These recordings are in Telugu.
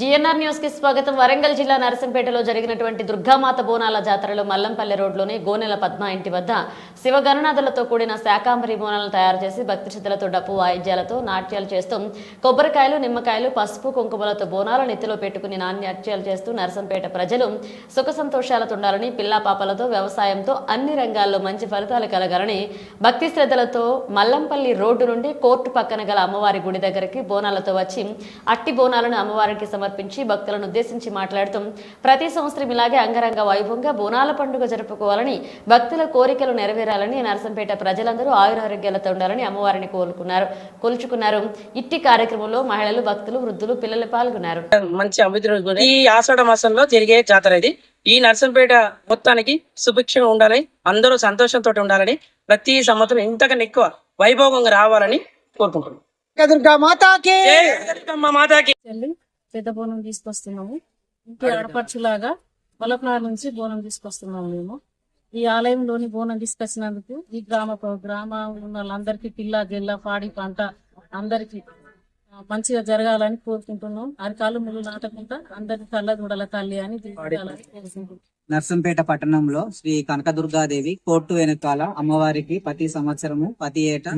జిఎన్ఆర్ న్యూస్ కి స్వాగతం. వరంగల్ జిల్లా నరసంపేటలో జరిగినటువంటి దుర్గామాత బోనాల జాతరలో మల్లంపల్లె రోడ్లోని గోనెల పద్మ ఇంటి వద్ద శివగణనాథులతో కూడిన శాకాంబరి బోనాలను తయారు చేసి భక్తి శ్రద్ధలతో డప్పు వాయిద్యాలతో నాట్యాలు చేస్తూ కొబ్బరికాయలు, నిమ్మకాయలు, పసుపు, కుంకుమలతో బోనాల నెత్తిలో పెట్టుకుని నాట్యాలు చేస్తూ నరసంపేట ప్రజలు సుఖ సంతోషాలతో ఉండాలని, పిల్లా పాపలతో, వ్యవసాయంతో అన్ని రంగాల్లో మంచి ఫలితాలు కలగాలని భక్తి శ్రద్ధలతో మల్లంపల్లి రోడ్డు నుండి కోర్టు పక్కన గల అమ్మవారి గుడి దగ్గరికి బోనాలతో వచ్చి అట్టి బోనాలను అమ్మవారికి సమర్పించి భక్తులను ఉద్దేశించి మాట్లాడుతూ ప్రతి సంవత్సరం ఇలాగే అంగరంగ వైభవంగా బోనాల పండుగ జరుపుకోవాలని, భక్తుల కోరికలు నెరవేరాలని, నరసంపేట ప్రజలందరూ ఆయురారోగ్యాలతో ఉండాలని అమ్మవారిని కొలుచుకున్నారు. ఇట్టి కార్యక్రమంలో మహిళలు, భక్తులు, వృద్ధులు, పిల్లలు పాల్గొన్నారు. మంచి అభివృద్ధి ఈ ఆషాఢ మాసంలో జరిగే జాతర ఇది. ఈ నరసంపేట మొత్తానికి సుభిక్షంగా ఉండాలని, అందరూ సంతోషంతో ఉండాలని, ప్రతి సంవత్సరం ఇంతకన్నా ఎక్కువ వైభవంగా రావాలని కోరుకుంటున్నాం. పెద్ద బోనం తీసుకొస్తున్నాము. ఇంటి ఆడపడుచులాగా పొలప్నార్ నుంచి బోనం తీసుకొస్తున్నాము. మేము ఈ ఆలయంలోని బోనం తీసుకొచ్చినందుకు ఈ గ్రామ ఉన్న వాళ్ళందరికీ పిల్ల జల్ల పాడి పంట అందరికి మంచిగా జరగాలని కోరుకుంటున్నాం. అరికాలు ముళ్ళు నాటకుండా అందరికి కళ్ళ దూడల తల్లి అని కోరుకుంటున్నాం. నర్సంపేట పట్టణంలో శ్రీ కనకదుర్గాదేవి కోర్టు వెనుకాల అమ్మవారికి ప్రతి సంవత్సరము ప్రతి ఏటా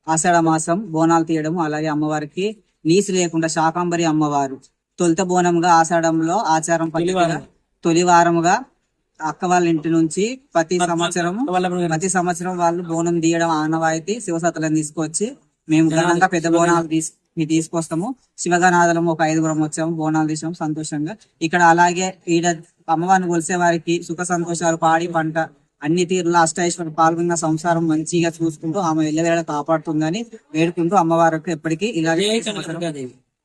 ఆషాఢ మాసం బోనాలు తీయడము, అలాగే అమ్మవారికి నీసు లేకుండా శాకాంబరి అమ్మవారు తొలుత బోనంగా ఆషాఢంలో ఆచారం తొలి వారముగా అక్క వాళ్ళ ఇంటి నుంచి ప్రతి సంవత్సరం వాళ్ళు బోనం తీయడం ఆనవాయితీ. శివసతులను తీసుకొచ్చి మేము ఘనంగా పెద్ద బోనాలు తీసుకొస్తాము. శివగణాదులము ఒక 5 వచ్చాము, బోనాలు తీసాము సంతోషంగా. ఇక్కడ అలాగే ఈడ అమ్మవారిని కొలిసే వారికి సుఖ సంతోషాలు, పాడి పంట అన్ని తీరుల అష్టైశ్వరం పాల్గొన్న సంసారం మంచిగా చూసుకుంటూ ఆమె ఎల్లవేళ కాపాడుతుందని వేడుకుంటూ అమ్మవారికి ఎప్పటికీ ఇలాగే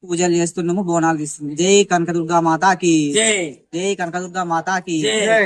పూజలు చేస్తున్నాము, బోనాలు తీస్తున్నాము. జై కనకదుర్గా మాతాకి జై, కనకదుర్గా మాతాకి జై.